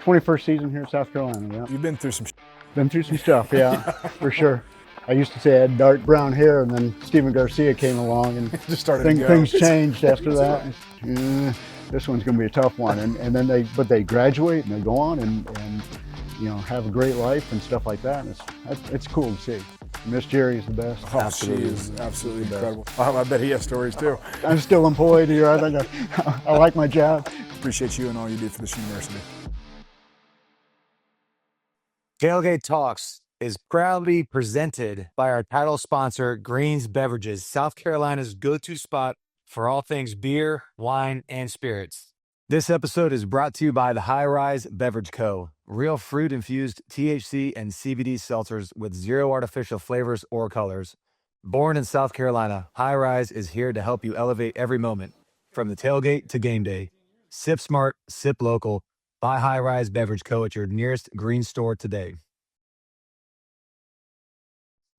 21st season here in South Carolina. Yeah, You've been through some been through some stuff. Yeah, for sure. I used to say I had dark brown hair, and then Stephen Garcia came along, and just started to go. things changed after that. This one's going to be a tough one, and then they graduate and they go on and have a great life and stuff like that. And it's cool to see. Miss Jerry is the best. Oh, she is absolutely incredible. I bet he has stories too. I'm still employed here. I think I like my job. Appreciate you and all you do for this university. Tailgate Talks is proudly presented by our title sponsor, Greens Beverages, South Carolina's go-to spot for all things beer, wine, and spirits. This episode is brought to you by the High Rise Beverage Co., real fruit-infused THC and CBD seltzers with zero artificial flavors or colors. Born in South Carolina, High Rise is here to help you elevate every moment, from the tailgate to game day. Sip smart, sip local. Buy High Rise Beverage Co. at your nearest green store today.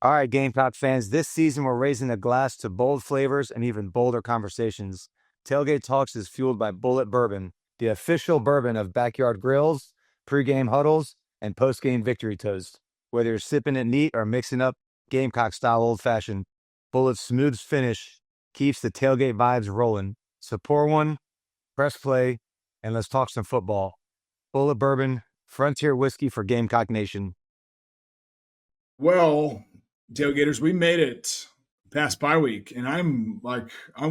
All right, Gamecock fans, this season we're raising a glass to bold flavors and even bolder conversations. Tailgate Talks is fueled by Bullet Bourbon, the official bourbon of backyard grills, pregame huddles, and postgame victory toast. Whether you're sipping it neat or mixing up Gamecock-style old-fashioned, Bullet's smooth finish keeps the tailgate vibes rolling. So pour one, press play, and let's talk some football. Bullet Bourbon, frontier whiskey for Gamecock Nation. Well, tailgaters, we made it past bye week, and I'm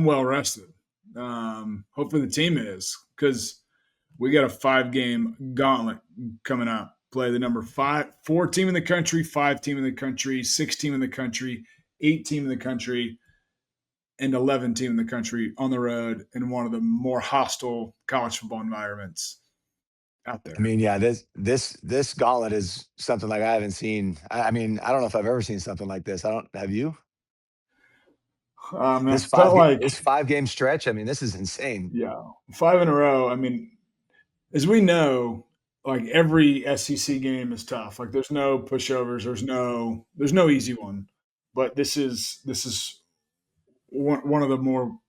well rested. Hopefully the team is, because we got a 5-game gauntlet coming up. Play the number 4 team in the country, 5 team in the country, 6 team in the country, 8 team in the country, and 11 team in the country on the road in one of the more hostile college football environments out there. I mean, yeah, this gauntlet is something like I haven't seen. I mean, I don't know if I've ever seen something like this. Have you? This 5-game stretch. I mean, this is insane. Yeah, 5 in a row. I mean, as we know, like every SEC game is tough. Like there's no pushovers. There's no easy one. But this is one of the more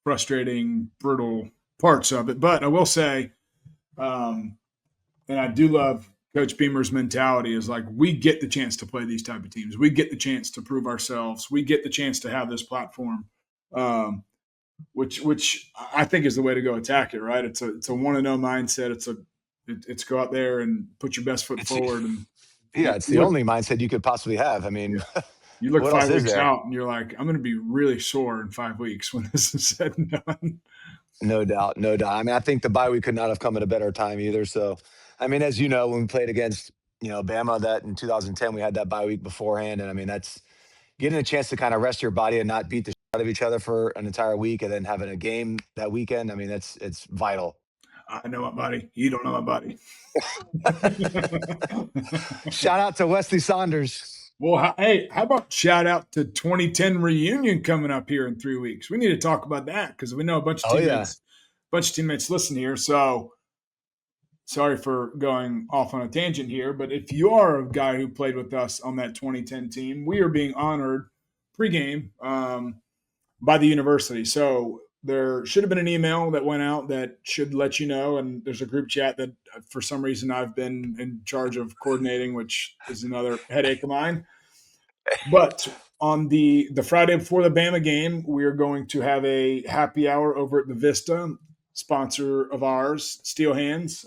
frustrating, brutal parts of it. But I will say, and I do love Coach Beamer's mentality is like, we get the chance to play these type of teams. We get the chance to prove ourselves. We get the chance to have this platform, which I think is the way to go attack it, right? It's a 1-0 mindset. It's go out there and put your best foot forward. And it's the only mindset you could possibly have. I mean, you look 5 weeks out and you're like, I'm going to be really sore in 5 weeks when this is said and done. No doubt. I mean, I think the bye week could not have come at a better time either. So, I mean, as you know, when we played against, Bama, that in 2010, we had that bye week beforehand. And I mean, that's getting a chance to kind of rest your body and not beat the shit out of each other for an entire week and then having a game that weekend. I mean, it's vital. I know my buddy. You don't know my buddy. Shout out to Wesley Saunders. Well, hey, how about shout out to 2010 reunion coming up here in 3 weeks? We need to talk about that because we know a bunch of teammates listen here. So sorry for going off on a tangent here, but if you are a guy who played with us on that 2010 team, we are being honored pregame by the university. So there should have been an email that went out that should let you know, and there's a group chat that for some reason I've been in charge of coordinating, which is another headache of mine. But on the Friday before the Bama game, we are going to have a happy hour over at the Vista, sponsor of ours, Steel Hands.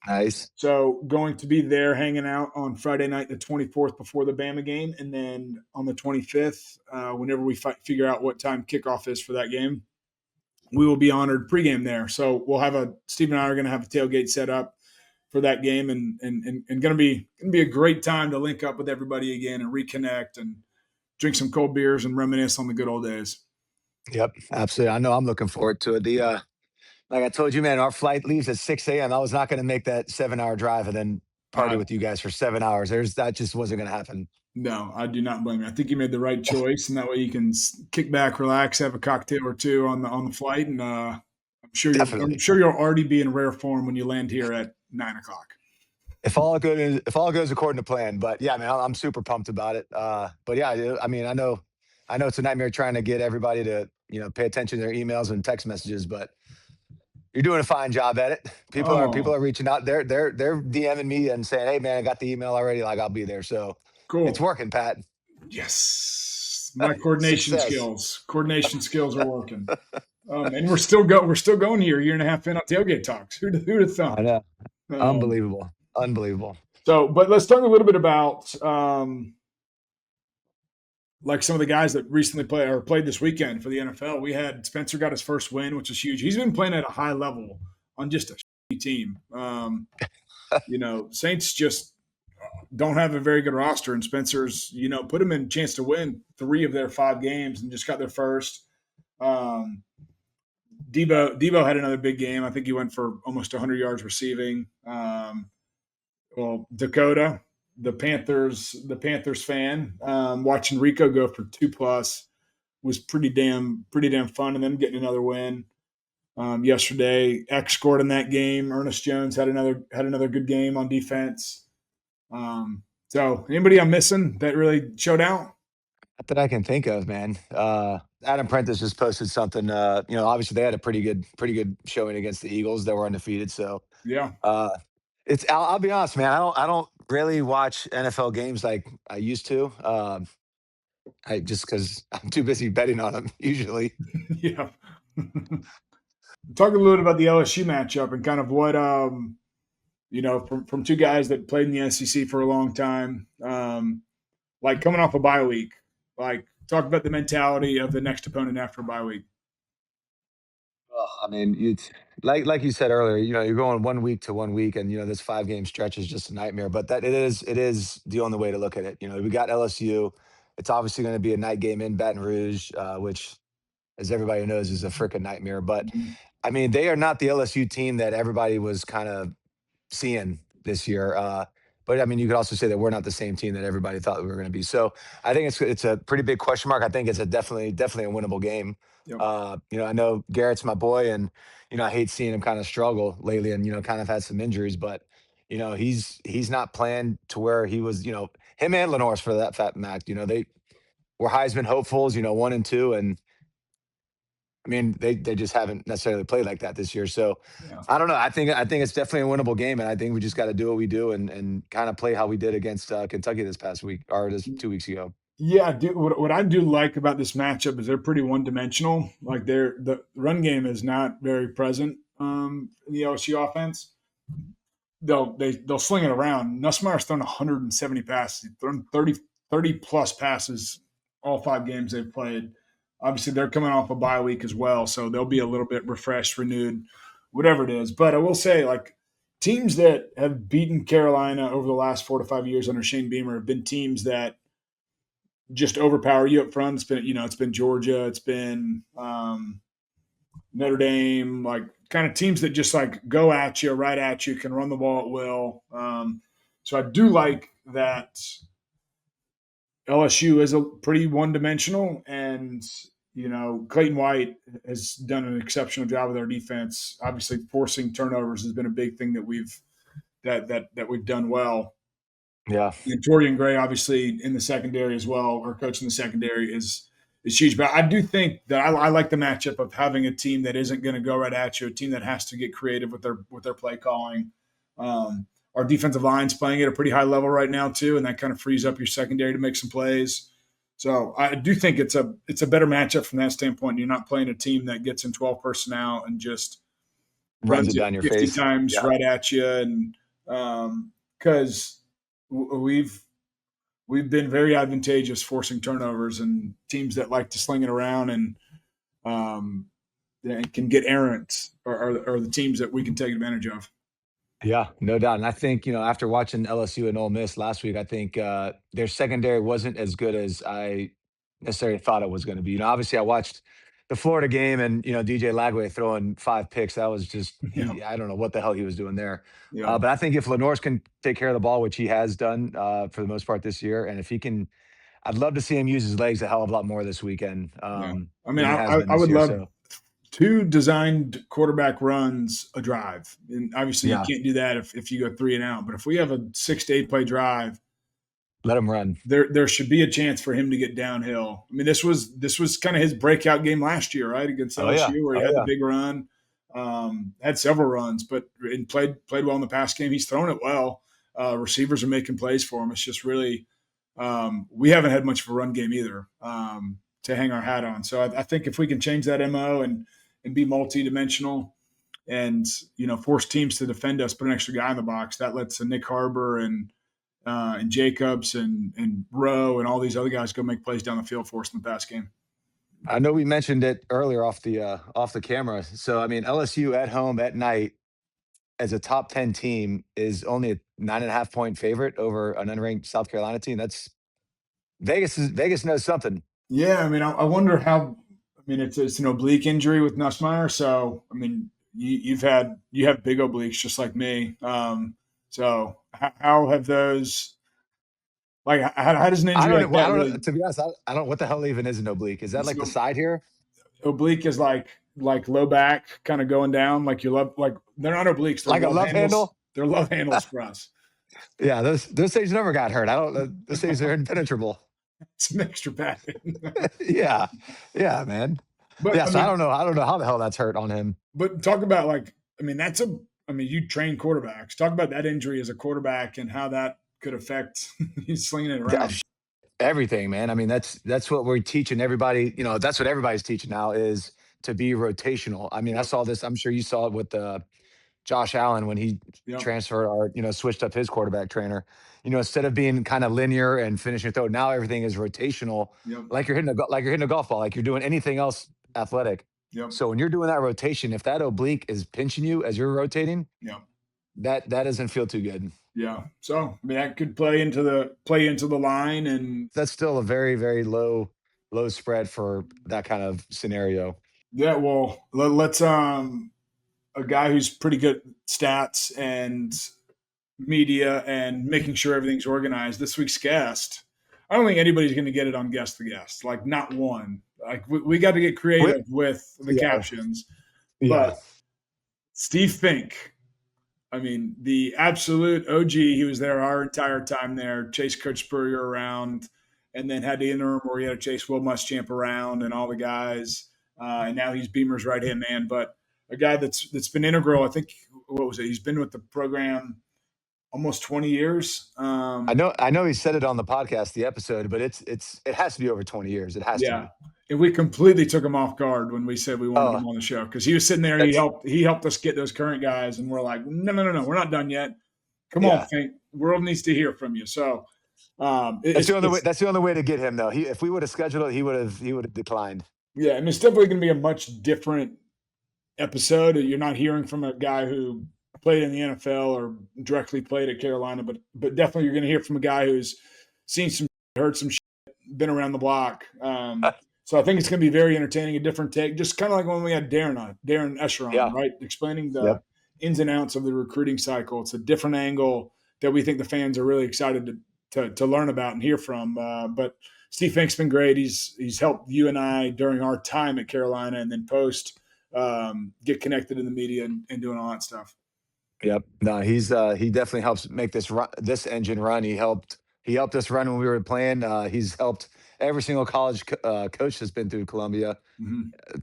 Nice. So going to be there hanging out on Friday night, the 24th before the Bama game. And then on the 25th, whenever we figure out what time kickoff is for that game, we will be honored pregame there. So we'll have Steve and I are going to have a tailgate set up for that game and going to be a great time to link up with everybody again and reconnect and drink some cold beers and reminisce on the good old days. Yep, absolutely. I know I'm looking forward to it. Like I told you, man, our flight leaves at 6 a.m. I was not going to make that 7-hour drive and then party with you guys for 7 hours. That just wasn't going to happen. No, I do not blame you. I think you made the right choice, and that way you can kick back, relax, have a cocktail or two on the flight, and I'm sure you'll already be in rare form when you land here at 9:00. If all goes according to plan, but yeah, man, I'm super pumped about it. But yeah, I mean, I know it's a nightmare trying to get everybody to pay attention to their emails and text messages, but You're doing a fine job at it. People Oh, are reaching out. They're DMing me and saying, "Hey man, I got the email already. Like I'll be there." So it's cool. working, Pat. Yes, my coordination Success. skills are working. And we're still going here, a year and a half in on tailgate talks. Who'd have I thunk? know. Um, Unbelievable. Unbelievable. but let's talk a little bit about like some of the guys that recently played this weekend for the NFL. We had Spencer got his first win, which is huge. He's been playing at a high level on just a shitty team. Saints just don't have a very good roster, and Spencer's put him in a chance to win 3 of their 5 games and just got their first. Um, Debo had another big game. I think he went for almost 100 yards receiving. Dakota, the Panthers fan, watching Rico go for 2+ was pretty damn fun, and then getting another win yesterday. X scored in that game. Ernest Jones had another good game on defense. So anybody I'm missing that really showed out? Not that I can think of, man. Adam Prentice just posted something. Obviously they had a pretty good showing against the Eagles. They were undefeated. So Yeah, uh, I'll be honest, man. I don't really watch NFL games like I used to. I just because I'm too busy betting on them usually. yeah. Talk a little bit about the LSU matchup and kind of what from 2 guys that played in the SEC for a long time, like coming off a bye week. Like, talk about the mentality of the next opponent after a bye week. I mean, it's like you said earlier. You're going 1 week to 1 week, and this 5 game stretch is just a nightmare. But that it is the only way to look at it. We got LSU. It's obviously going to be a night game in Baton Rouge, which, as everybody knows, is a freaking nightmare. But Mhm. I mean, they are not the LSU team that everybody was kind of seeing this year. But I mean, you could also say that we're not the same team that everybody thought we were going to be. So I think it's a pretty big question mark. I think it's a definitely a winnable game. Yep. I know Garrett's my boy, and I hate seeing him kind of struggle lately, and kind of had some injuries, but he's not playing to where he was. Him and Lenore's for that fat Mac. They were Heisman hopefuls. 1 and 2, and I mean, they just haven't necessarily played like that this year. So Yeah. I don't know. I think it's definitely a winnable game, and I think we just got to do what we do and kind of play how we did against Kentucky this past week or this 2 weeks ago. Yeah, what I do like about this matchup is they're pretty one dimensional. Like the run game is not very present in the LSU offense. They'll sling it around. Nussmeier's thrown 170 passes. He's thrown 30 plus passes all 5 games they've played. Obviously, they're coming off a bye week as well, so they'll be a little bit refreshed, renewed, whatever it is. But I will say, like, teams that have beaten Carolina over the last 4 to 5 years under Shane Beamer have been teams that just overpower you up front. It's been Georgia, it's been Notre Dame, like kind of teams that just like go at you, right at you, can run the ball at will. So I do like that LSU is a pretty one dimensional, and Clayton White has done an exceptional job with our defense. Obviously, forcing turnovers has been a big thing that we've done well. Yeah, And Torian Gray, obviously, in the secondary as well, our coach in the secondary is huge. But I do think that I like the matchup of having a team that isn't going to go right at you, a team that has to get creative with their play calling. Our defensive line's playing at a pretty high level right now too, and that kind of frees up your secondary to make some plays. So I do think it's a better matchup from that standpoint. You're not playing a team that gets in 12 personnel and just runs runs it it down your 50 face. times Yeah, right at you, and because we've been very advantageous forcing turnovers, and teams that like to sling it around um, and can get errant are the teams that we can take advantage of. yeah, no doubt. And I think after watching LSU and Ole Miss last week, I think their secondary wasn't as good as I necessarily thought it was going to be. Obviously, I watched the Florida game, and DJ Lagway throwing 5 picks. That was just Yeah, I don't know what the hell he was doing there. yeah, But I think if Lenores can take care of the ball, which he has done for the most part this year, and if he can, I'd love to see him use his legs a hell of a lot more this weekend yeah. I mean, than he has been I this would year. love So 2 designed quarterback runs a drive, and obviously you yeah, can't do that if you go 3 and out. But if we have a 6 to 8 play drive, let him run. there should be a chance for him to get downhill. I mean, this was kind of his breakout game last year, right, against Oh yeah, LSU, where he oh had the yeah. big run. Had several runs, but played well in the past game. He's thrown it well. Receivers are making plays for him. It's just really we haven't had much of a run game either to hang our hat on. So I think if we can change that MO and be multi-dimensional and force teams to defend us, put an extra guy in the box, that lets Nick Harbor and Jacobs and Rowe and all these other guys go make plays down the field for us in the past game. I know we mentioned it earlier off the camera. So I mean, LSU at home at night as a top 10 team is only a 9.5 point favorite over an unranked South Carolina team. That's Vegas knows something. Yeah, I mean, I wonder how. I mean, it's an oblique injury with Nussmeier, so I mean, you have big obliques just like me. So how have those? Like, how does an injury like that? Really, to be honest, I don't know what the hell even is an oblique. Is that like the side here? Oblique is like low back, kind of going down. Like you love, like they're not obliques. They're like a love handle. They're love handles for us. Yeah, those things never got hurt. I don't. Those things are impenetrable. Some extra padding. yeah, man. But yeah, I don't know how the hell that's hurt on him. But talk about you train quarterbacks. Talk about that injury as a quarterback and how that could affect you slinging it around. Everything, man. I mean, that's what we're teaching everybody. That's what everybody's teaching now is to be rotational. I mean, I saw this. I'm sure you saw it with Josh Allen when he transferred or switched up his quarterback trainer. Instead of being kind of linear and finishing throw, now everything is rotational. Yep. Like you're hitting a golf ball, like you're doing anything else athletic. Yep. So when you're doing that rotation, if that oblique is pinching you as you're rotating, that doesn't feel too good. Yeah. So I mean, that could play into the line, and that's still a very, very low spread for that kind of scenario. Yeah. Well, let's a guy who's pretty good at stats and media and making sure everything's organized. This week's guest, I don't think anybody's going to get it on guest the guest. Like not one. Like we got to get creative with the captions. Yeah. But Steve Fink, I mean, the absolute OG. He was there our entire time there. Chased Coach Spurrier around, and then had the interim where he had to chase Will Muschamp around and all the guys. And now he's Beamer's right hand man. But a guy that's been integral. I think he's been with the program almost 20 years. I know he said it on the podcast, the episode, but it has to be over 20 years. It has to be. And we completely took him off guard when we said we wanted him on the show because he was sitting there. He helped us get those current guys, and we're like, no, we're not done yet. Come on, Fink. World needs to hear from you. So that's the only way to get him, though. If we would have scheduled it, he would have declined. Yeah, and it's definitely going to be a much different episode. You're not hearing from a guy who played in the NFL or directly played at Carolina, but definitely you're going to hear from a guy who's seen some, heard some shit, been around the block. So I think it's going to be very entertaining, a different take, just kind of like when we had Darren Escher on, right? Explaining the ins and outs of the recruiting cycle. It's a different angle that we think the fans are really excited to learn about and hear from. But Steve Fink's been great. He's helped you and I during our time at Carolina and then post get connected in the media and doing all that stuff. Yep. No, he definitely helps make this engine run. He helped us run when we were playing. He's helped every single college coach that's been through Columbia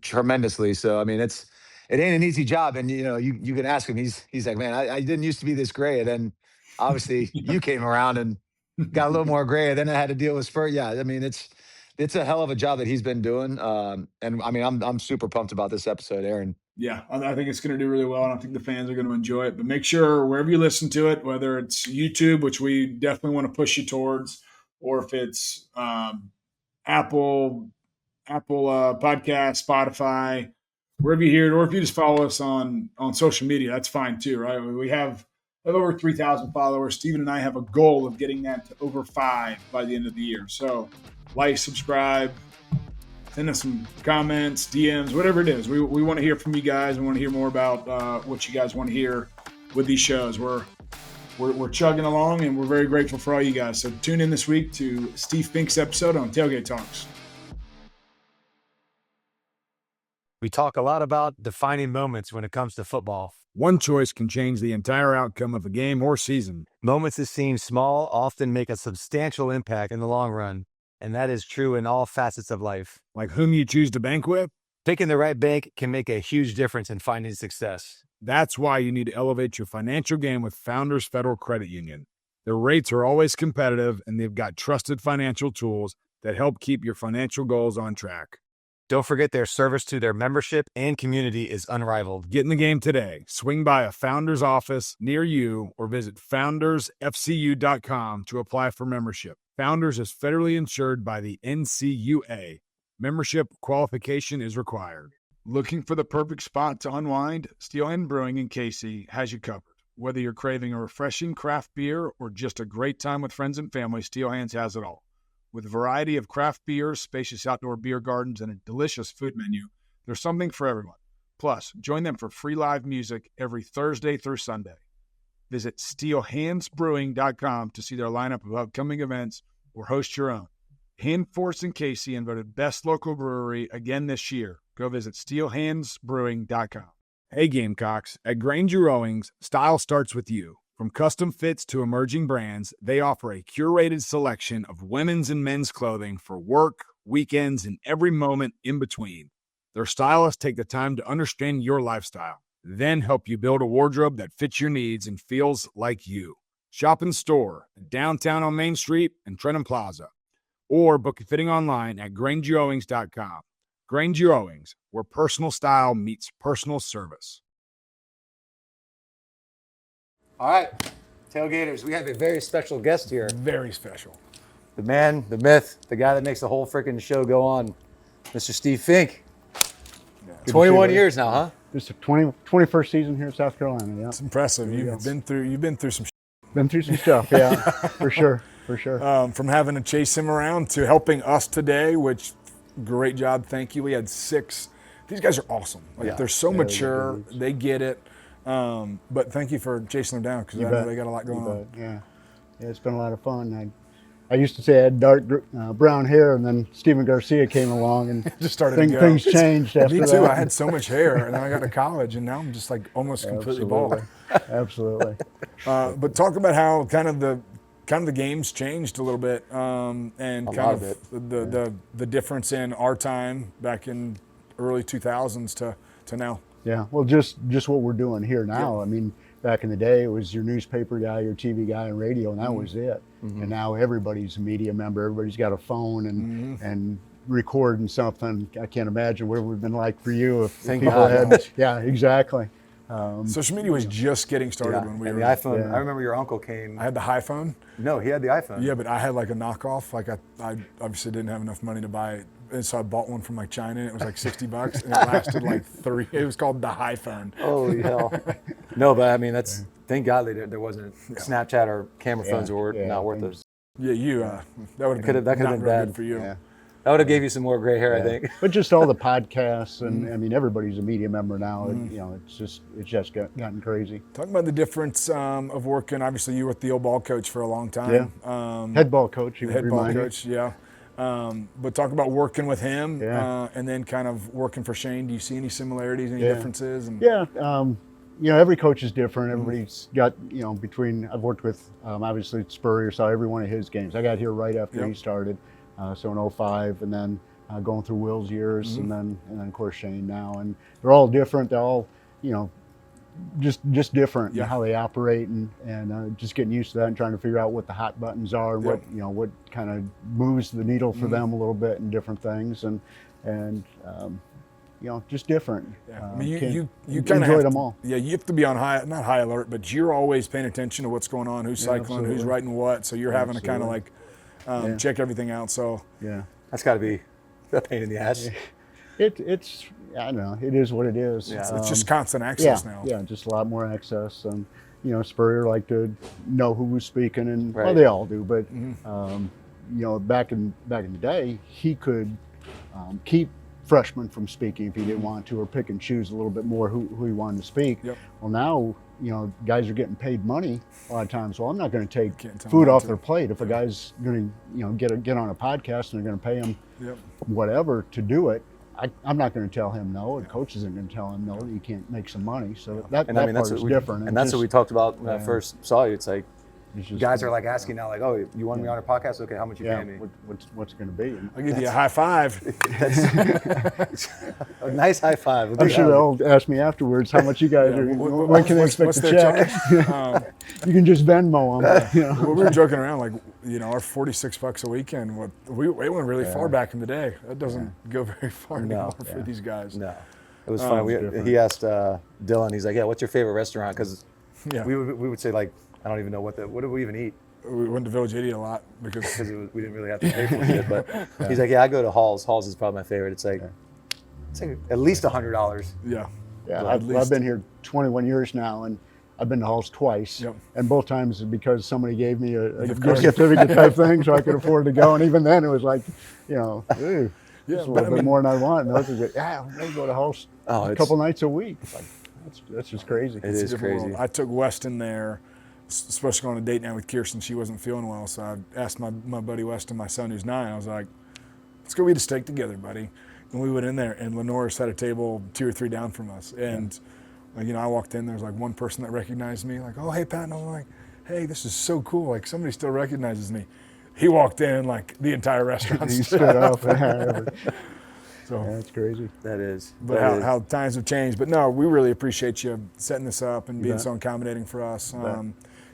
tremendously. So I mean, it ain't an easy job. And you can ask him. He's like, man, I didn't used to be this gray. And then obviously you came around and got a little more gray. And then I had to deal with Spur. Yeah, I mean, it's a hell of a job that he's been doing. And I mean, I'm super pumped about this episode, Aaron. Yeah, I think it's going to do really well, and I think the fans are going to enjoy it. But make sure wherever you listen to it, whether it's YouTube, which we definitely want to push you towards, or if it's Apple Podcast, Spotify, wherever you hear it, or if you just follow us on social media, that's fine too, right? We have over 3,000 followers. Stephen and I have a goal of getting that to over 5 by the end of the year. So like, subscribe, send us some comments, DMs, whatever it is. We want to hear from you guys. We want to hear more about what you guys want to hear with these shows. We're chugging along, and we're very grateful for all you guys. So tune in this week to Steve Fink's episode on Tailgate Talks. We talk a lot about defining moments when it comes to football. One choice can change the entire outcome of a game or season. Moments that seem small often make a substantial impact in the long run. And that is true in all facets of life. Like whom you choose to bank with, Picking the right bank can make a huge difference in finding success. That's why you need to elevate your financial game with Founders Federal Credit Union. Their rates are always competitive, and they've got trusted financial tools that help keep your financial goals on track. Don't forget their service to their membership and community is unrivaled. Get in the game today. Swing by a Founders office near you or visit foundersfcu.com to apply for membership. Founders is federally insured by the NCUA. Membership qualification is required. Looking for the perfect spot to unwind? Steelhand Brewing in Casey has you covered. Whether you're craving a refreshing craft beer or just a great time with friends and family, Steelhands has it all. With a variety of craft beers, spacious outdoor beer gardens, and a delicious food menu, there's something for everyone. Plus, join them for free live music every Thursday through Sunday. Visit steelhandsbrewing.com to see their lineup of upcoming events or host your own. Handforce and Casey and voted best local brewery again this year. Go visit steelhandsbrewing.com. Hey Gamecocks, at Granger Owings, style starts with you. From custom fits to emerging brands, they offer a curated selection of women's and men's clothing for work, weekends, and every moment in between. Their stylists take the time to understand your lifestyle, then help you build a wardrobe that fits your needs and feels like you. Shop in store, downtown on Main Street and Trenton Plaza, or book a fitting online at grangerowings.com. Granger Owings, where personal style meets personal service. All right, Tailgaters, we have a very special guest here. Very special. The man, the myth, the guy that makes the whole freaking show go on, Mr. Steve Fink. Yeah. 21 years now, huh? This is the 21st season here in South Carolina. Yeah, It's impressive. You've been through some been through some stuff. Yeah, for sure. from having to chase him around to helping us today, which great job. Thank you. We had 6. These guys are awesome. They're so mature. They get it. But thank you for chasing them down because I know they got a lot going on. Yeah, it's been a lot of fun. I used to say I had dark brown hair, and then Stephen Garcia came along and just started things changed after that. Me too. I had so much hair, and then I got to college, and now I'm just like almost completely bald. Absolutely. But talk about how kind of the game's changed a little bit, and kind of the difference in our time back in early 2000s to now. Yeah, well, just what we're doing here now. Yeah. I mean, back in the day, it was your newspaper guy, your TV guy, and radio, and that was it. Mm-hmm. And now everybody's a media member. Everybody's got a phone and recording something. I can't imagine what it would have been like for you if people had. Yeah, exactly. Social media was just getting started when we were. The iPhone. Yeah. I remember your uncle came. I had the iPhone. No, he had the iPhone. Yeah, but I had like a knockoff. Like I obviously didn't have enough money to buy it. And so I bought one from like China, and it was like $60, and it lasted like 3. It was called the iPhone. Holy hell! No, but I mean thank God there wasn't Snapchat or camera phones were not worth it. Yeah, that would have been bad for you. Yeah. That would have gave you some more gray hair, I think. But just all the podcasts, and I mean, everybody's a media member now. And, it's just gotten crazy. Talking about the difference of working. Obviously, you were with the old ball coach for a long time. Yeah. Head ball coach. Head ball coach. Yeah. But talk about working with him, and then kind of working for Shane. Do you see any similarities, any differences? Every coach is different. Everybody's got, between, I've worked with, obviously Spurrier, saw every one of his games. I got here right after he started, so in 05, and then going through Will's years, and then of course Shane now. And they're all different. They're all, just different in how they operate, and just getting used to that and trying to figure out what the hot buttons are, what kind of moves the needle for them a little bit and different things, and just different. Yeah. I mean, you kind of enjoy them all. Yeah, you have to be on not high alert, but you're always paying attention to what's going on, who's cycling, who's writing what. So you're having to kind of like check everything out. So that's got to be a pain in the ass. It's I don't know. It is what it is. Yeah. It's just constant access now. Yeah, just a lot more access. And Spurrier liked to know who was speaking, and well, they all do. But back in the day, he could keep freshmen from speaking if he didn't want to, or pick and choose a little bit more who he wanted to speak. Yep. Well, now guys are getting paid money a lot of times. Well, I'm not going to take food off their plate if a guy's going to get on a podcast and they're going to pay him whatever to do it. I'm not going to tell him no. The coach isn't going to tell him no. You can't make some money. So that part is different. And that's what we talked about when I first saw you. It's like guys are like asking now, like, oh, you want me on our podcast? Okay, how much you paying me? What's going to be? I'll give you a high five. A nice high five. I'm sure they'll ask me afterwards how much you guys are. When can they expect the check? You can just Venmo them. Well, we were joking around, like, our $46 a weekend. We went really far back in the day. That doesn't go very far anymore for these guys. No, it was funny. He asked Dylan. He's like, "Yeah, what's your favorite restaurant?" Because we would say, like, I don't even know what did we even eat. We went to Village 80 a lot because we didn't really have to pay for it. But he's like, "Yeah, I go to Hall's. Hall's is probably my favorite. It's like at least $100." Yeah. I've been here 21 years now, and I've been to Hall's twice, and both times because somebody gave me a gift certificate type thing, so I could afford to go. And even then, it was like, ooh, it's a little bit more than I want. And those are good. They go to Hall's a couple nights a week. Like, that's just crazy. It is crazy. I took Weston there, supposed to go on a date night with Kirsten. She wasn't feeling well, so I asked my buddy Weston, my son who's 9. I was like, let's go eat a steak together, buddy. And we went in there, and Lenore sat at a table 2 or 3 down from us, and. Like, I walked in, there was like one person that recognized me, like, oh, hey, Pat. And I'm like, hey, this is so cool. Like, somebody still recognizes me. He walked in, like, the entire restaurant stood up. So that's crazy. That is. But how times have changed. But no, we really appreciate you setting this up and being so accommodating for us.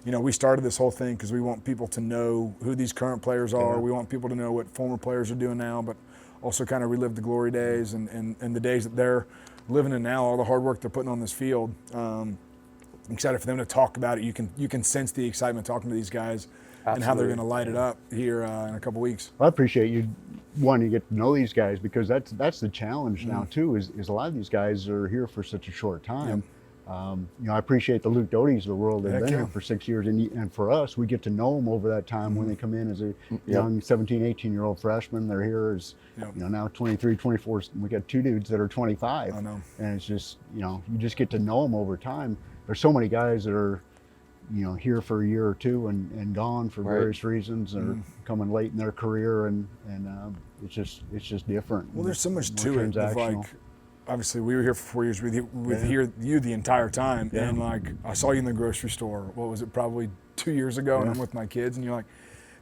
We started this whole thing because we want people to know who these current players are. We want people to know what former players are doing now, but also kind of relive the glory days and the days that they're living in now, all the hard work they're putting on this field. I'm excited for them to talk about it. You can sense the excitement talking to these guys and how they're going to light it up here in a couple weeks. Well, I appreciate you get to know these guys, because that's the challenge now too. Is a lot of these guys are here for such a short time. I appreciate the Luke Doty's of the world. They've been here for 6 years, and for us, we get to know them over that time when they come in as a young 17, 18-year-old freshman. They're here as now 23, 24. We got 2 dudes that are 25. I know. And it's just, you just get to know them over time. There's so many guys that are, here for a year or 2 and gone for various reasons, or coming late in their career, and it's just different. Well, there's so much to it. Like, obviously, we were here for 4 years with you the entire time, and like, I saw you in the grocery store. What was it? Probably 2 years ago, and I'm with my kids, and you're like,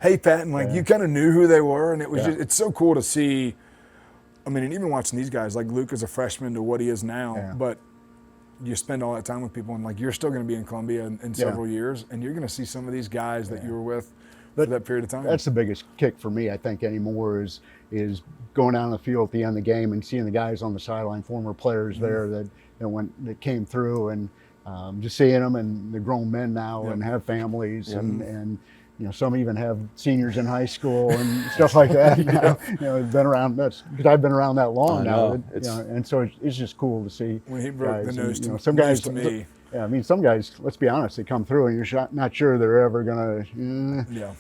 "Hey, Pat," and like you kind of knew who they were, and it was it's so cool to see. I mean, and even watching these guys, like Luke is a freshman to what he is now, but you spend all that time with people, and like you're still going to be in Columbia in several years, and you're going to see some of these guys that you were with for that period of time. That's the biggest kick for me, I think, anymore is going down the field at the end of the game and seeing the guys on the sideline, former players there that came through, and just seeing them, and they're grown men now and have families, and some even have seniors in high school and stuff like that. Been around. That's because I've been around that long now. And so it's just cool to see. When he broke the news some guys to me. Yeah, I mean, some guys, let's be honest, they come through and you're not sure they're ever gonna.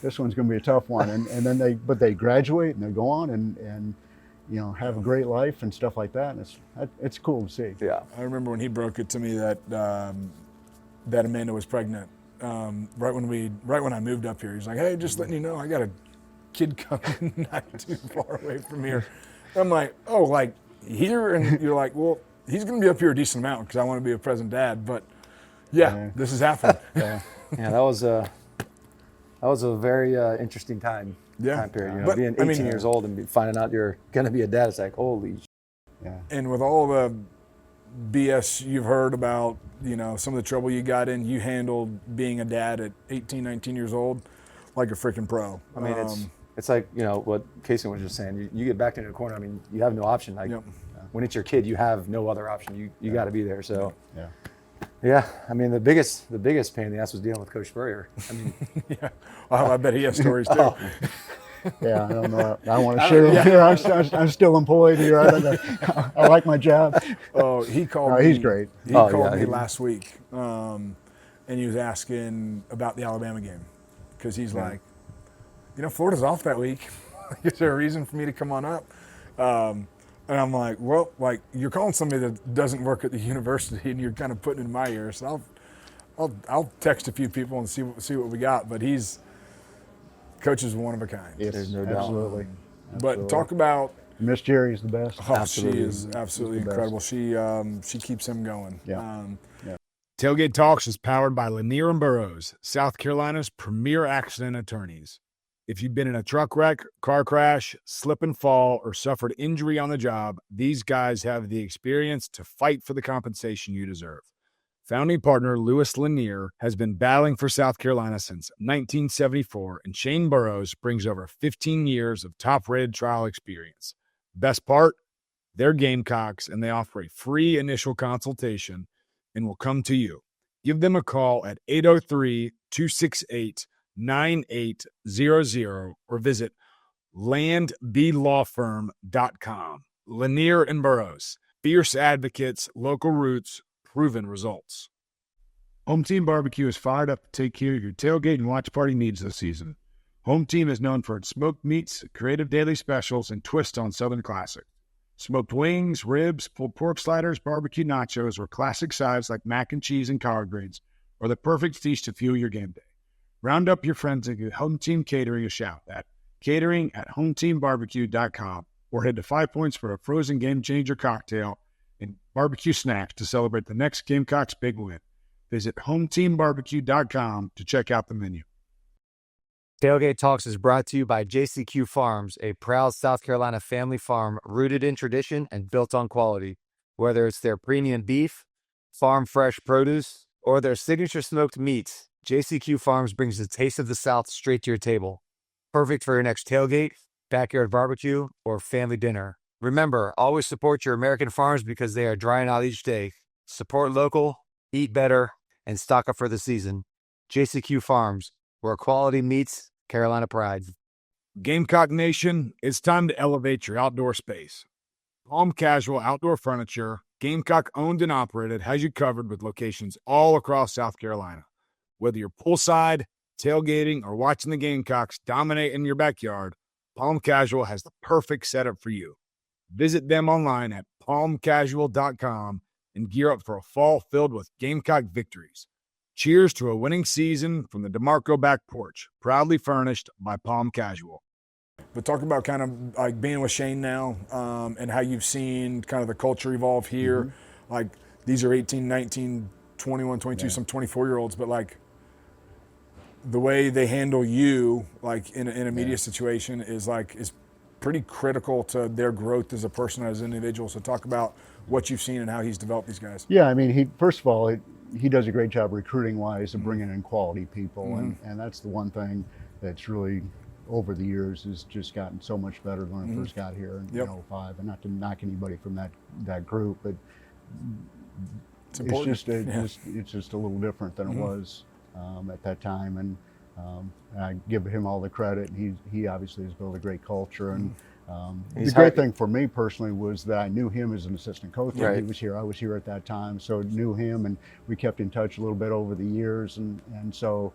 This one's gonna be a tough one, and then they graduate and they go on and have a great life and stuff like that. And it's cool to see. Yeah, I remember when he broke it to me that Amanda was pregnant. Right when I moved up here, he's like, "Hey, just letting you know, I got a kid coming not too far away from here." I'm like, "Oh, like here?" And you're like, "Well, he's going to be up here a decent amount because I want to be a present dad." But this is happening. That was a very interesting time period. But, being 18 years old and finding out you're going to be a dad, it's like, holy. And with all the BS you've heard about, some of the trouble you got in, you handled being a dad at 18, 19 years old like a freaking pro. I mean, it's like, what Casey was just saying. You get backed into a corner. I mean, you have no option. Like, when it's your kid, you have no other option. You got to be there. So, I mean, the biggest pain in the ass was dealing with Coach Spurrier. I mean, Well, I bet he has stories too. I don't know. I don't want to share them here. I'm still employed here. I like my job. Oh, he called me. He's great. He called me last week, and he was asking about the Alabama game because he's like, Florida's off that week. Is there a reason for me to come on up? And I'm like, well, like you're calling somebody that doesn't work at the university, and you're kind of putting it in my ear. So I'll text a few people and see what we got. But Coach is one of a kind. Yes, there's no doubt. Absolutely. But talk about Miss Jerry's the best. Oh, she is absolutely incredible. She keeps him going. Tailgate Talks is powered by Lanier & Burrows, South Carolina's premier accident attorneys. If you've been in a truck wreck, car crash, slip and fall, or suffered injury on the job, these guys have the experience to fight for the compensation you deserve. Founding partner Louis Lanier has been battling for South Carolina since 1974, and Shane Burrows brings over 15 years of top-rated trial experience. Best part? They're Gamecocks, and they offer a free initial consultation and will come to you. Give them a call at 803-268-9800 or visit landblawfirm.com. Lanier & Burrows, fierce advocates, local roots, proven results. Home Team Barbecue is fired up to take care of your tailgate and watch party needs this season. Home Team is known for its smoked meats, creative daily specials, and twists on Southern classic. Smoked wings, ribs, pulled pork sliders, barbecue nachos, or classic sides like mac and cheese and collard greens are the perfect feast to fuel your game day. Round up your friends and give Home Team Catering a shout at catering@hometeambarbecue.com or head to 5 Points for a frozen game changer cocktail and barbecue snacks to celebrate the next Gamecocks big win. Visit hometeambarbecue.com to check out the menu. Tailgate Talks is brought to you by JCQ Farms, a proud South Carolina family farm rooted in tradition and built on quality. Whether it's their premium beef, farm fresh produce, or their signature smoked meats, JCQ Farms brings the taste of the South straight to your table. Perfect for your next tailgate, backyard barbecue, or family dinner. Remember, always support your American farms because they are drying out each day. Support local, eat better, and stock up for the season. JCQ Farms, where quality meets Carolina pride. Gamecock Nation, it's time to elevate your outdoor space. Palm Casual Outdoor Furniture, Gamecock owned and operated, has you covered with locations all across South Carolina. Whether you're poolside, tailgating, or watching the Gamecocks dominate in your backyard, Palm Casual has the perfect setup for you. Visit them online at palmcasual.com and gear up for a fall filled with Gamecock victories. Cheers to a winning season from the DeMarco back porch, proudly furnished by Palm Casual. But talk about kind of like being with Shane now and how you've seen kind of the culture evolve here. Mm-hmm. Like these are 18, 19, 21, 22, some 24-year-olds, but like the way they handle you like in a media situation is pretty critical to their growth as a person, as an individual. So talk about what you've seen and how he's developed these guys. Yeah, I mean, first of all, he does a great job recruiting-wise of bringing in quality people, and that's the one thing that's really, over the years, has just gotten so much better than when I first got here in 05. And not to knock anybody from that group, but it's just a little different than it was at that time. And I give him all the credit. He obviously has built a great culture, and the great thing for me personally was that I knew him as an assistant coach. Right. He was here. I was here at that time, so knew him, and we kept in touch a little bit over the years. And so,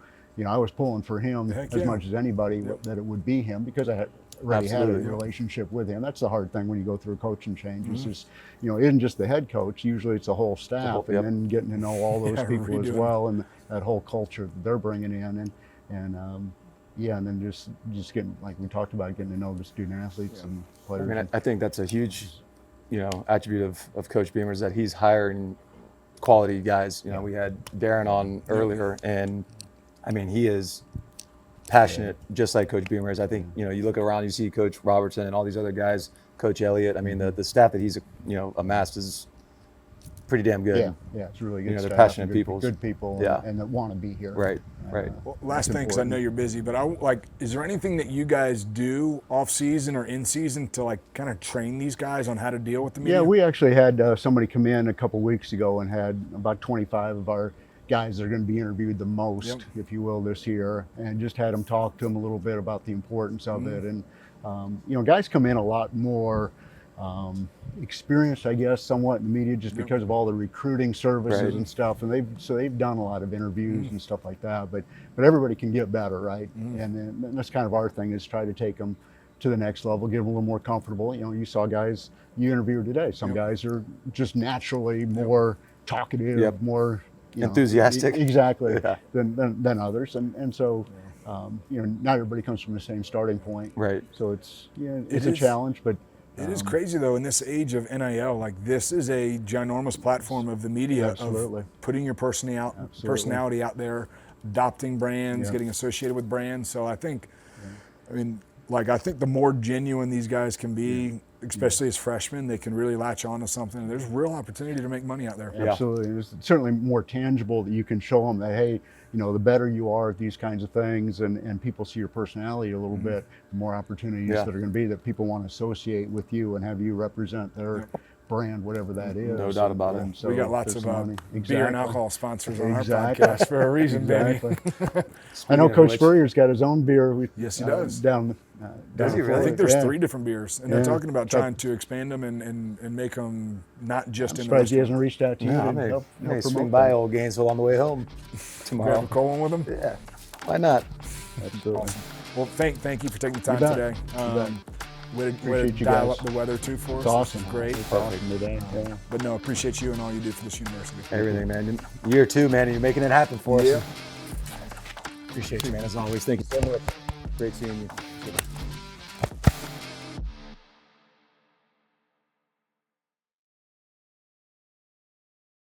I was pulling for him as much as anybody that it would be him, because I had already had a relationship with him. That's the hard thing when you go through coaching changes. Is it isn't just the head coach. Usually it's the whole staff, and then getting to know all those people as well, and that whole culture that they're bringing in, and then just getting, like we talked about, getting to know the student athletes and players. I mean, I think that's a huge, attribute of Coach Beamer, is that he's hiring quality guys. We had Darren on earlier, and I mean, he is passionate, just like Coach Beamer is. I think, you look around, you see Coach Robertson and all these other guys, Coach Elliott. I mean, the staff that he's, amassed is pretty damn good. Yeah, it's really good. They're passionate people. Good people, and that want to be here. Right. Well, last thing, because I know you're busy, but is there anything that you guys do off season or in season to kind of train these guys on how to deal with the media? Yeah, we actually had somebody come in a couple weeks ago and had about 25 of our guys that are going to be interviewed the most, if you will, this year, and just had them talk to them a little bit about the importance of it. And guys come in a lot more experienced, I guess, somewhat in the media, just because of all the recruiting services and stuff, and they've done a lot of interviews and stuff like that. But everybody can get better, right? And then that's kind of our thing, is try to take them to the next level, get them a little more comfortable. You saw guys you interviewed today. Some guys are just naturally more talkative, more enthusiastic, exactly, than others, and so. Not everybody comes from the same starting point, right? So it's a challenge, but It is crazy though in this age of NIL. Like this is a ginormous platform of the media Absolutely. of putting your personality out there, adopting brands, getting associated with brands. So I think, I mean, like I think the more genuine these guys can be, especially as freshmen, they can really latch on to something. There's real opportunity to make money out there. Absolutely. It's certainly more tangible that you can show them that, hey, you know, the better you are at these kinds of things and people see your personality a little bit, the more opportunities that are going to be that people want to associate with you and have you represent their brand, whatever that is. No doubt about it. And so We got lots of beer and alcohol sponsors on our podcast for a reason, Benny. I know Coach Spurrier's got his own beer. Yes, he does. Down Does he really? I think there's 3 different beers, and they're talking about trying to expand them and make them not just I'm in surprised he the hasn't reached out to you. I to may, help may swing promote by that. old Gainesville on the way home tomorrow. Grab a Colin with them. Yeah, why not? Absolutely. Awesome. Well, thank you for taking the time bet. today. Way to Appreciate you dial guys. up the weather too for us. It's awesome. This is great. It's awesome today. Yeah. But no, appreciate you and all you do for this university. Everything, man. Year 2, man. You're making it happen for us. Yeah. Appreciate you, man. As always. Thank you so much. Great seeing you.